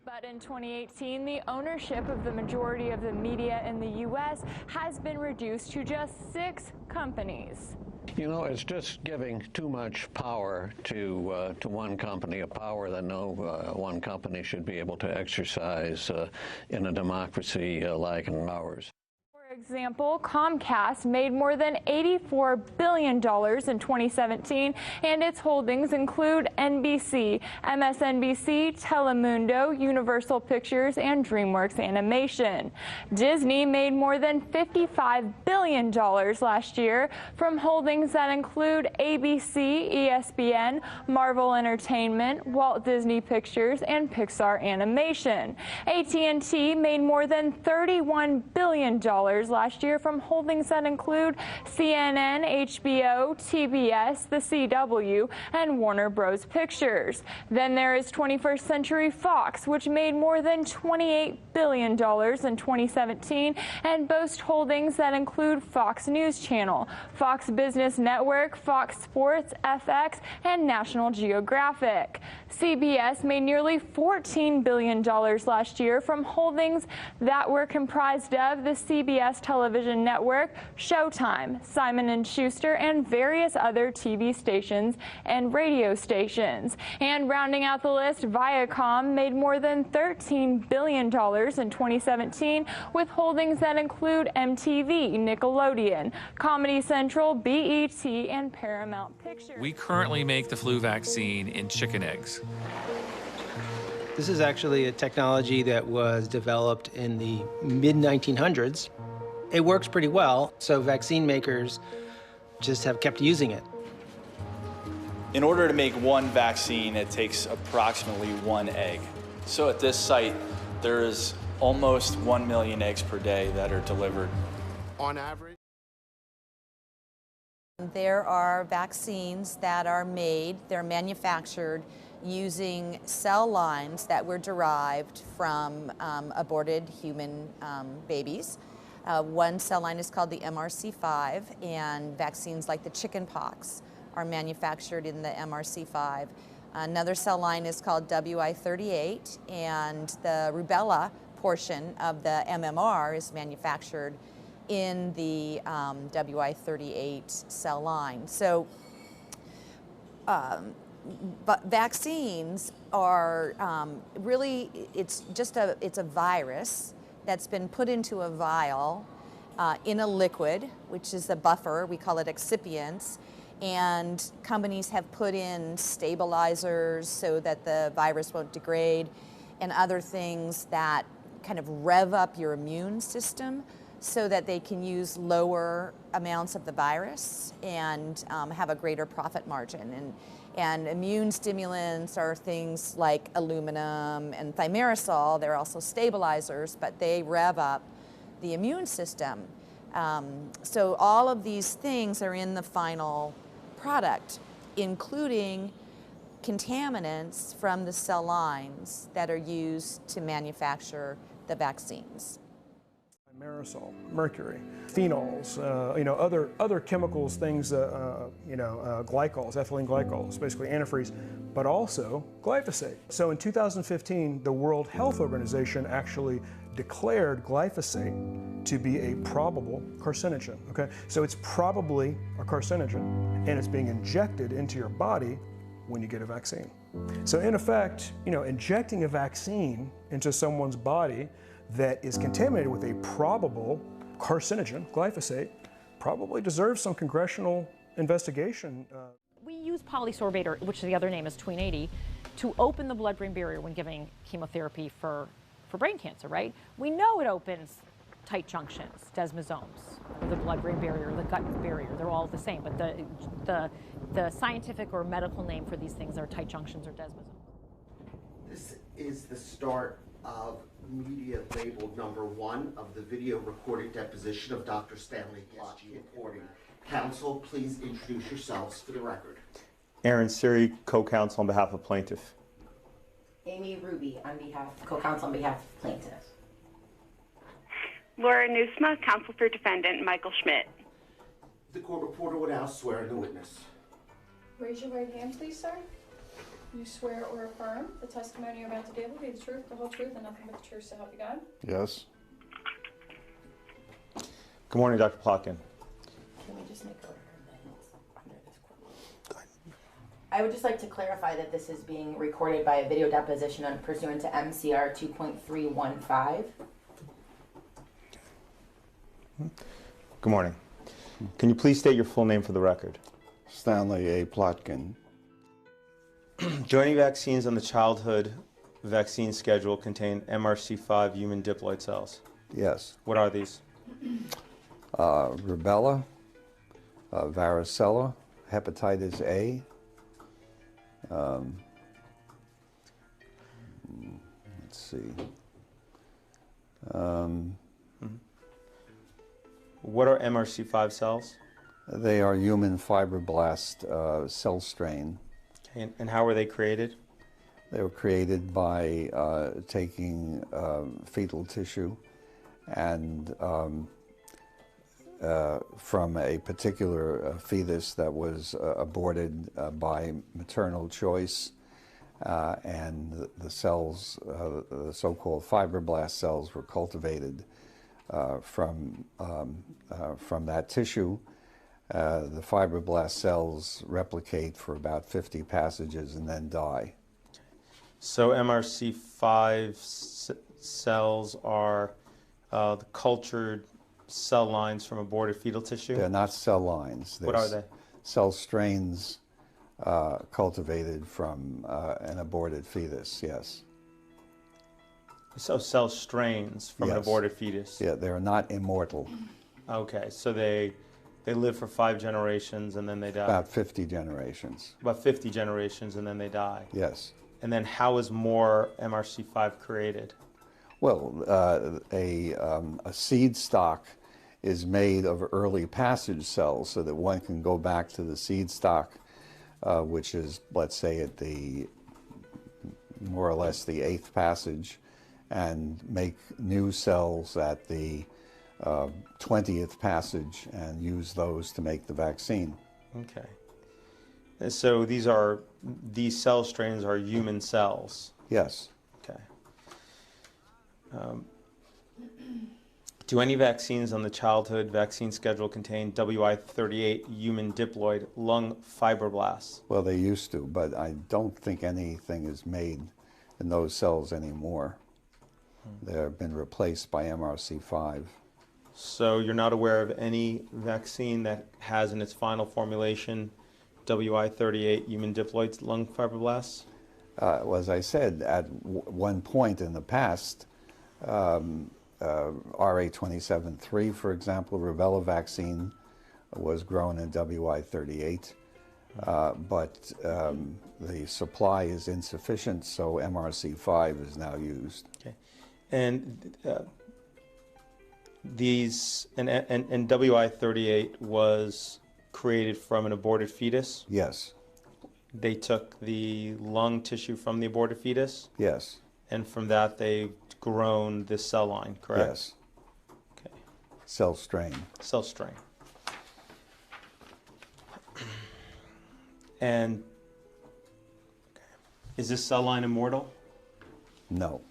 But in 2018, the ownership of the majority of the media in the U.S. has been reduced to just 6 companies. You know, it's just giving too much power to one company, a power that no one company should be able to exercise in a democracy like ours. For example, Comcast made more than $84 billion in 2017, and its holdings include NBC, MSNBC, Telemundo, Universal Pictures, and DreamWorks Animation. Disney made more than $55 billion last year from holdings that include ABC, ESPN, Marvel Entertainment, Walt Disney Pictures, and Pixar Animation. AT&T made more than $31 billion last year from holdings that include CNN, HBO, TBS, The CW, and Warner Bros. Pictures. Then there is 21st Century Fox, which made more than $28 billion in 2017 and boasts holdings that include Fox News Channel, Fox Business Network, Fox Sports, FX, and National Geographic. CBS made nearly $14 billion last year from holdings that were comprised of the CBS television network, Showtime, Simon & Schuster, and various other TV stations and radio stations. And rounding out the list, Viacom made more than $13 billion in 2017 with holdings that include MTV, Nickelodeon, Comedy Central, BET, and Paramount Pictures. We currently make the flu vaccine in chicken eggs. This is actually a technology that was developed in the mid-1900s. It works pretty well, so vaccine makers just have kept using it. In order to make one vaccine, it takes approximately 1 egg. So at this site, there is almost 1 million eggs per day that are delivered. On average? There are vaccines that are made, they're manufactured using cell lines that were derived from aborted human babies. One cell line is called the MRC5, and vaccines like the chicken pox are manufactured in the MRC5. Another cell line is called WI38, and the rubella portion of the MMR is manufactured in the WI38 cell line. So, but vaccines are really, it's a virus that's been put into a vial in a liquid, which is a buffer. We call it excipients. And companies have put in stabilizers so that the virus won't degrade, and other things that kind of rev up your immune system so that they can use lower amounts of the virus and have a greater profit margin. And immune stimulants are things like aluminum and thimerosal. They're also stabilizers, but they rev up the immune system. So all of these things are in the final product, including contaminants from the cell lines that are used to manufacture the vaccines. Thimerosal, mercury, phenols, other chemicals, things, glycols, ethylene glycols, basically antifreeze, but also glyphosate. So in 2015, the World Health Organization actually declared glyphosate to be a probable carcinogen. Okay, so it's probably a carcinogen, and it's being injected into your body when you get a vaccine. So in effect, injecting a vaccine into someone's body that is contaminated with a probable carcinogen, glyphosate, probably deserves some congressional investigation. We use polysorbate, which the other name is Tween 80, to open the blood-brain barrier when giving chemotherapy for brain cancer, right? We know it opens tight junctions, desmosomes, the blood-brain barrier, the gut barrier, they're all the same, but the scientific or medical name for these things are tight junctions or desmosomes. This is the start of media labeled #1 of the video recorded deposition of Dr. Stanley Plotkin reporting. Counsel, please introduce yourselves for the record. Aaron Siri, co-counsel on behalf of plaintiff. Amy Ruby, co-counsel on behalf of plaintiff. Laura Nusma, counsel for defendant Michael Schmidt. The court reporter will now swear in the witness. Raise your right hand, please, sir. You swear or affirm the testimony you're about to give will be the truth, the whole truth, and nothing but the truth, so help you God? Yes. Good morning, Dr. Plotkin. Can we just make a record under this court? I would just like to clarify that this is being recorded by a video deposition pursuant to MCR 2.315. Good morning. Can you please state your full name for the record? Stanley A. Plotkin. Do any vaccines on the childhood vaccine schedule contain MRC5 human diploid cells? Yes. What are these? Rubella, varicella, hepatitis A. Let's see. What are MRC5 cells? They are human fibroblast cell strain. Okay, and how were they created? They were created by taking fetal tissue and from a particular fetus that was aborted by maternal choice, and the cells, the so-called fibroblast cells, were cultivated from that tissue. The fibroblast cells replicate for about 50 passages and then die. So MRC5 cells are the cultured cell lines from aborted fetal tissue? They're not cell lines. What are they? Cell strains cultivated from an aborted fetus, yes. So cell strains from an aborted fetus? Yeah, they're not immortal. Okay, so they live for 5 generations and then they die? About 50 generations. About 50 generations and then they die? Yes. And then how is more MRC5 created? Well, a seed stock is made of early passage cells so that one can go back to the seed stock, which is, let's say, at the more or less the 8th passage, and make new cells at the 20th passage and use those to make the vaccine. Okay. And so these cell strains are human cells? Yes. Okay. Do any vaccines on the childhood vaccine schedule contain WI38 human diploid lung fibroblasts? Well, they used to, but I don't think anything is made in those cells anymore. They've been replaced by MRC5. So you're not aware of any vaccine that has in its final formulation WI38 human diploid lung fibroblasts? Well, as I said, at one point in the past, RA273, for example, rubella vaccine was grown in WI38, but the supply is insufficient, so MRC5 is now used. Okay. And and WI38 was created from an aborted fetus? Yes. They took the lung tissue from the aborted fetus? Yes. And from that they've grown this cell line, correct? Yes. Okay. Cell strain. Cell strain. And is this cell line immortal? No.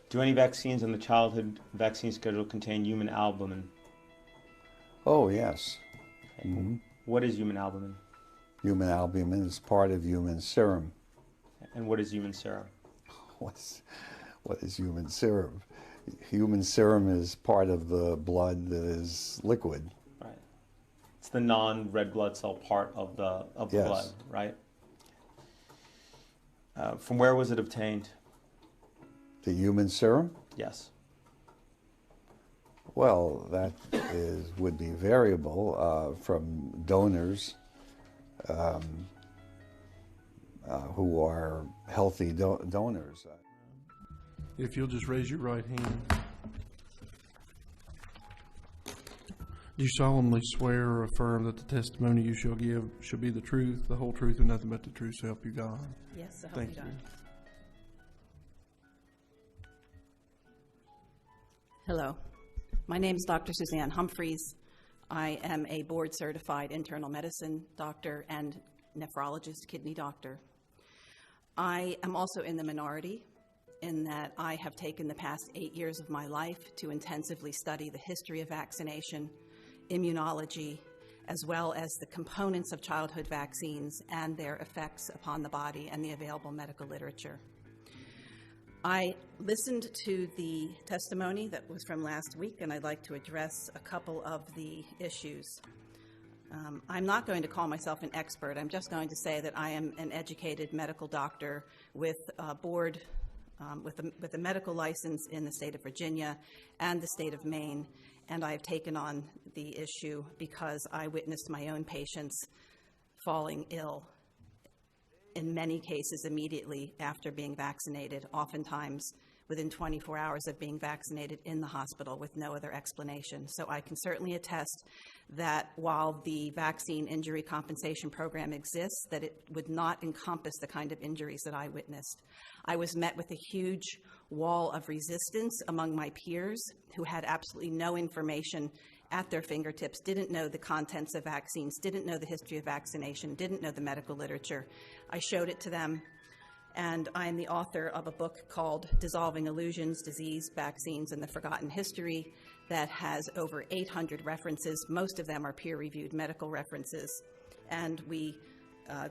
Do any vaccines on the childhood vaccine schedule contain human albumin? Oh, yes. Okay. Mm-hmm. What is human albumin? Human albumin is part of human serum. And what is human serum? What is human serum? Human serum is part of the blood that is liquid. Right. It's the non-red blood cell part of the Yes. blood, right? From where was it obtained? The human serum? Yes. Well, that would be variable from donors who are healthy donors. If you'll just raise your right hand. Do you solemnly swear or affirm that the testimony you shall give shall be the truth, the whole truth, and nothing but the truth, so help you God? Yes, so help Thank me God. you. Hello, my name is Dr. Suzanne Humphries. I am a board-certified internal medicine doctor and nephrologist, kidney doctor. I am also in the minority in that I have taken the past 8 years of my life to intensively study the history of vaccination, immunology, as well as the components of childhood vaccines and their effects upon the body and the available medical literature. I listened to the testimony that was from last week, and I'd like to address a couple of the issues. I'm not going to call myself an expert. I'm just going to say that I am an educated medical doctor with a board, with a medical license in the state of Virginia and the state of Maine, and I've taken on the issue because I witnessed my own patients falling ill, in many cases immediately after being vaccinated, oftentimes within 24 hours of being vaccinated in the hospital with no other explanation. So I can certainly attest that while the vaccine injury compensation program exists, that it would not encompass the kind of injuries that I witnessed. I was met with a huge wall of resistance among my peers who had absolutely no information at their fingertips, didn't know the contents of vaccines, didn't know the history of vaccination, didn't know the medical literature. I showed it to them, and I am the author of a book called Dissolving Illusions, Disease, Vaccines, and the Forgotten History that has over 800 references. Most of them are peer-reviewed medical references, and we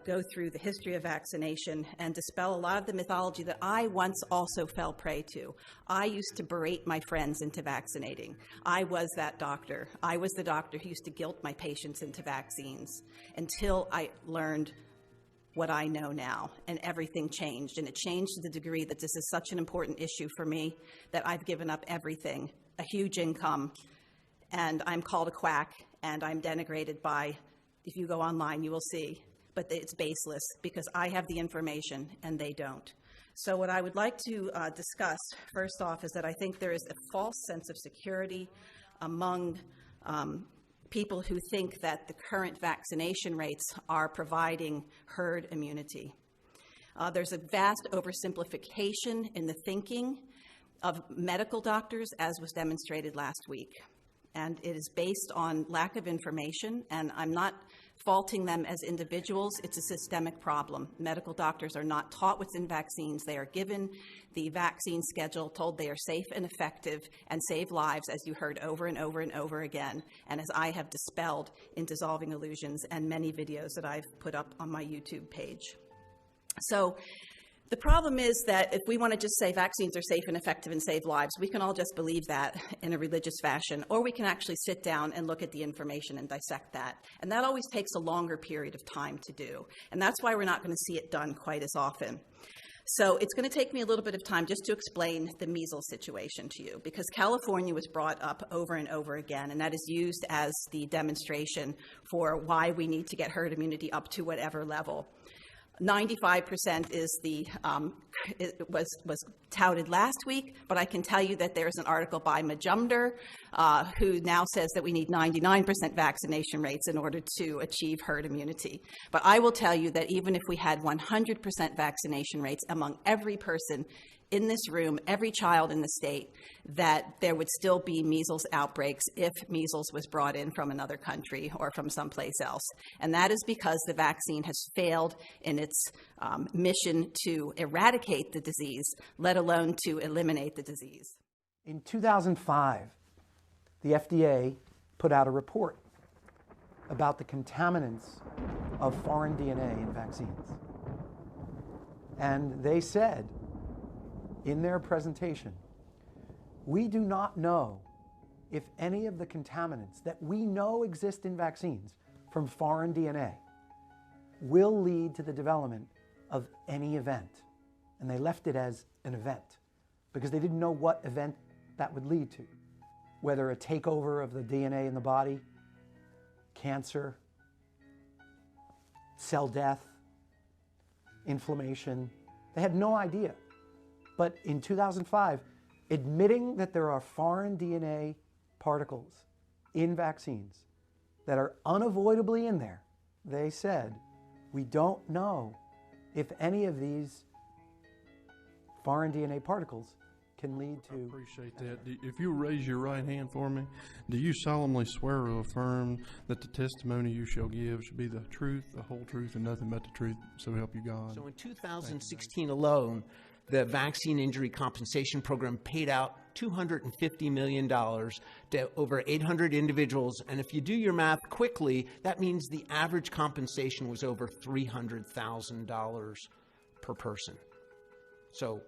go through the history of vaccination and dispel a lot of the mythology that I once also fell prey to. I used to berate my friends into vaccinating. I was that doctor. I was the doctor who used to guilt my patients into vaccines until I learned what I know now, and everything changed. And it changed to the degree that this is such an important issue for me that I've given up everything, a huge income, and I'm called a quack, and I'm denigrated by, if you go online, you will see, but it's baseless because I have the information and they don't. So what I would like to discuss first off is that I think there is a false sense of security among people who think that the current vaccination rates are providing herd immunity. There's a vast oversimplification in the thinking of medical doctors, as was demonstrated last week. And it is based on lack of information, and I'm not faulting them as individuals. It's a systemic problem. Medical doctors are not taught what's in vaccines. They are given the vaccine schedule, told they are safe and effective and save lives, as you heard over and over and over again, and as I have dispelled in Dissolving Illusions and many videos that I've put up on my YouTube page. So the problem is that if we want to just say vaccines are safe and effective and save lives, we can all just believe that in a religious fashion, or we can actually sit down and look at the information and dissect that. And that always takes a longer period of time to do. And that's why we're not going to see it done quite as often. So it's going to take me a little bit of time just to explain the measles situation to you, because California was brought up over and over again, and that is used as the demonstration for why we need to get herd immunity up to whatever level. 95% is was touted last week, but I can tell you that there's an article by Majumder who now says that we need 99% vaccination rates in order to achieve herd immunity. But I will tell you that even if we had 100% vaccination rates among every person in this room, every child in the state, that there would still be measles outbreaks if measles was brought in from another country or from someplace else. And that is because the vaccine has failed in its mission to eradicate the disease, let alone to eliminate the disease. In 2005, the FDA put out a report about the contaminants of foreign DNA in vaccines. And they said, in their presentation, we do not know if any of the contaminants that we know exist in vaccines from foreign DNA will lead to the development of any event. And they left it as an event because they didn't know what event that would lead to, whether a takeover of the DNA in the body, cancer, cell death, inflammation. They had no idea. But in 2005, admitting that there are foreign DNA particles in vaccines that are unavoidably in there, they said, we don't know if any of these foreign DNA particles can lead to... I appreciate that. If you raise your right hand for me, do you solemnly swear or affirm that the testimony you shall give should be the truth, the whole truth, and nothing but the truth, so help you God? So in 2016 alone, the Vaccine Injury Compensation Program paid out $250 million to over 800 individuals. And if you do your math quickly, that means the average compensation was over $300,000 per person. So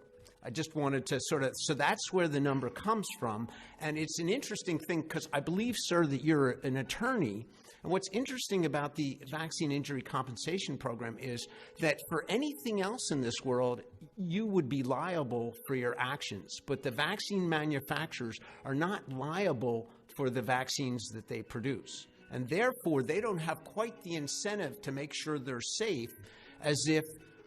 I just wanted to so that's where the number comes from. And it's an interesting thing because I believe, sir, that you're an attorney. And what's interesting about the Vaccine Injury Compensation Program is that for anything else in this world, you would be liable for your actions. But the vaccine manufacturers are not liable for the vaccines that they produce. And therefore, they don't have quite the incentive to make sure they're safe as if,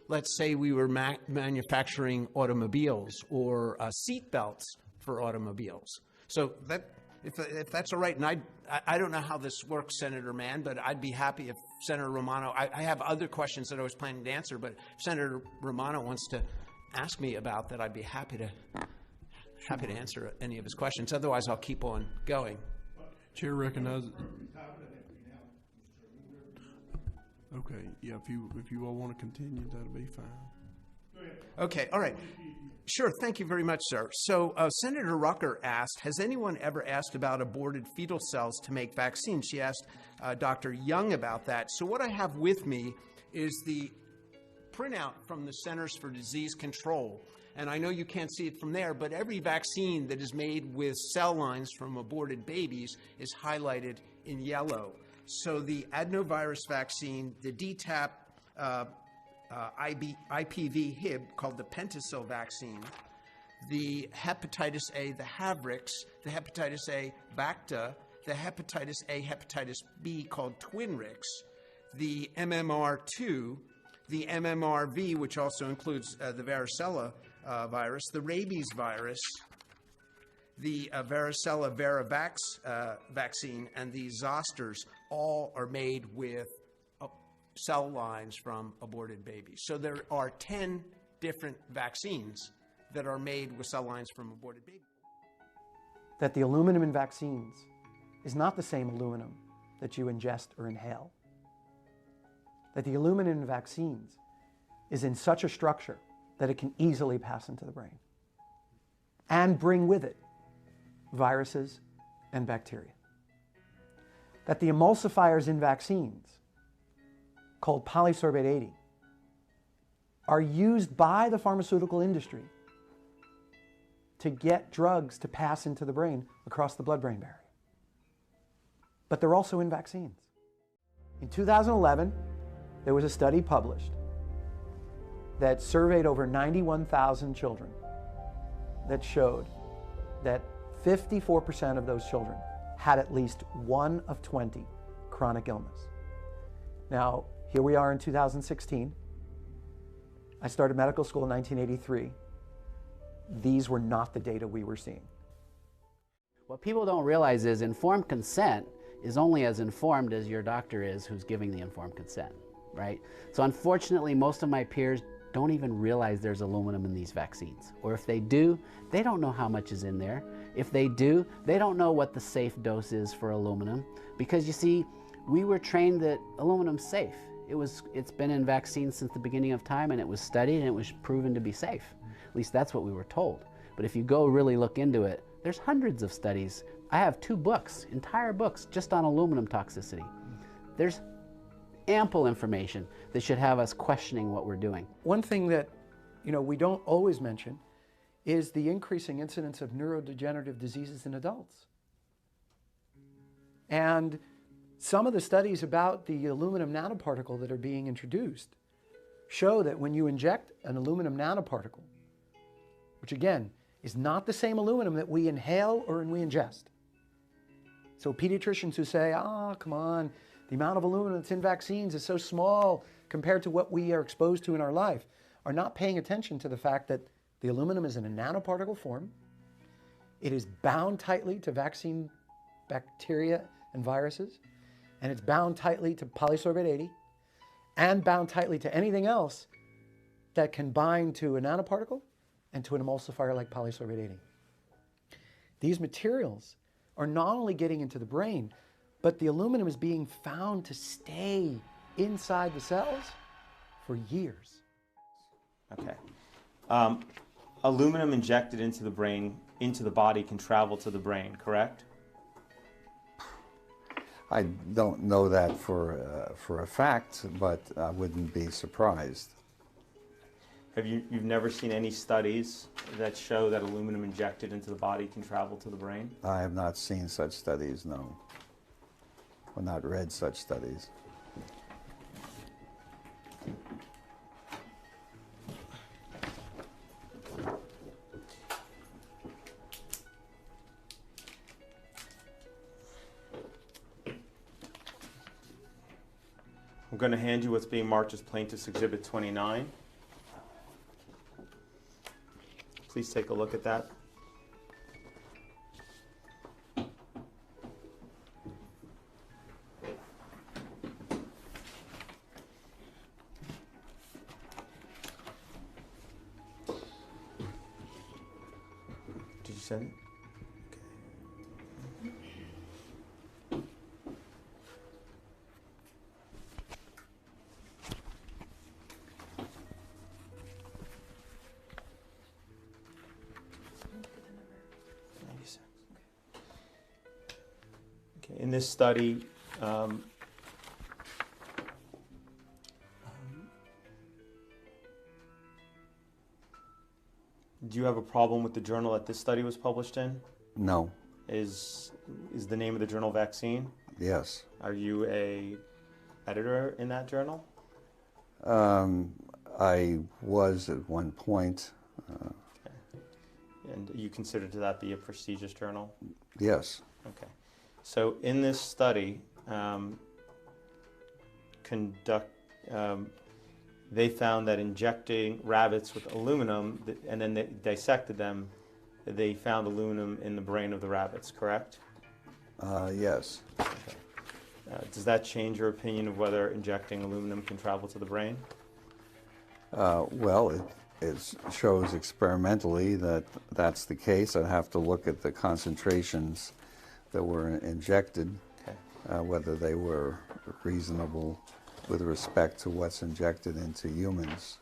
let's say, we were manufacturing automobiles or seat belts for automobiles. So that, if that's all right, and I don't know how this works, Senator Mann, but I'd be happy if Senator Romano, I have other questions that I was planning to answer, but if Senator Romano wants to ask me about that, I'd be happy to answer any of his questions. Otherwise, I'll keep on going. Chair recognizes. Okay, yeah, if you all want to continue, that'll be fine. Okay, all right. Sure, thank you very much, sir. So Senator Rucker asked, has anyone ever asked about aborted fetal cells to make vaccines? She asked Dr. Young about that. So what I have with me is the printout from the Centers for Disease Control. And I know you can't see it from there, but every vaccine that is made with cell lines from aborted babies is highlighted in yellow. So the adenovirus vaccine, the DTaP IPV Hib, called the Penticil vaccine, the hepatitis A, the Havrix, the hepatitis A Bacta, the hepatitis A, hepatitis B, called Twinrix, the MMR2, the MMRV, which also includes the varicella virus, the rabies virus, the varicella varavax vaccine, and the zosters all are made with cell lines from aborted babies. So there are 10 different vaccines that are made with cell lines from aborted babies. That the aluminum in vaccines is not the same aluminum that you ingest or inhale. That the aluminum in vaccines is in such a structure that it can easily pass into the brain and bring with it viruses and bacteria. That the emulsifiers in vaccines, called polysorbate 80, are used by the pharmaceutical industry to get drugs to pass into the brain across the blood-brain barrier. But they're also in vaccines. In 2011, there was a study published that surveyed over 91,000 children that showed that 54% of those children had at least one of 20 chronic illness. Now, here we are in 2016. I started medical school in 1983. These were not the data we were seeing. What people don't realize is informed consent is only as informed as your doctor is who's giving the informed consent, right? So unfortunately, most of my peers don't even realize there's aluminum in these vaccines. Or if they do, they don't know how much is in there. If they do, they don't know what the safe dose is for aluminum. Because you see, we were trained that aluminum's safe. It's been in vaccines since the beginning of time, and it was studied and it was proven to be safe. At least that's what we were told. But if you go really look into it, there's hundreds of studies. I have 2 books, entire books, just on aluminum toxicity. There's ample information that should have us questioning what we're doing. One thing that we don't always mention is the increasing incidence of neurodegenerative diseases in adults. And some of the studies about the aluminum nanoparticle that are being introduced show that when you inject an aluminum nanoparticle, which again is not the same aluminum that we inhale or we ingest. So pediatricians who say, come on, the amount of aluminum that's in vaccines is so small compared to what we are exposed to in our life, are not paying attention to the fact that the aluminum is in a nanoparticle form. It is bound tightly to vaccine bacteria and viruses, and it's bound tightly to polysorbate 80, and bound tightly to anything else that can bind to a nanoparticle and to an emulsifier like polysorbate 80. These materials are not only getting into the brain, but the aluminum is being found to stay inside the cells for years. Okay. Aluminum injected into the brain, into the body, can travel to the brain, correct? I don't know that for a fact, but I wouldn't be surprised. You've never seen any studies that show that aluminum injected into the body can travel to the brain? I have not seen such studies, no. Or not read such studies. I'm going to hand you what's being marked as Plaintiff's Exhibit 29. Please take a look at that. Did you send it? In this study, do you have a problem with the journal that this study was published in? No. Is the name of the journal Vaccine? Yes. Are you a editor in that journal? I was at one point. Okay. And you consider that be a prestigious journal? Yes. Okay. So in this study, they found that injecting rabbits with aluminum, and then they dissected them, they found aluminum in the brain of the rabbits, correct? Yes. Okay. Does that change your opinion of whether injecting aluminum can travel to the brain? Well, it shows experimentally that that's the case. I'd have to look at the concentrations that were injected, whether they were reasonable with respect to what's injected into humans.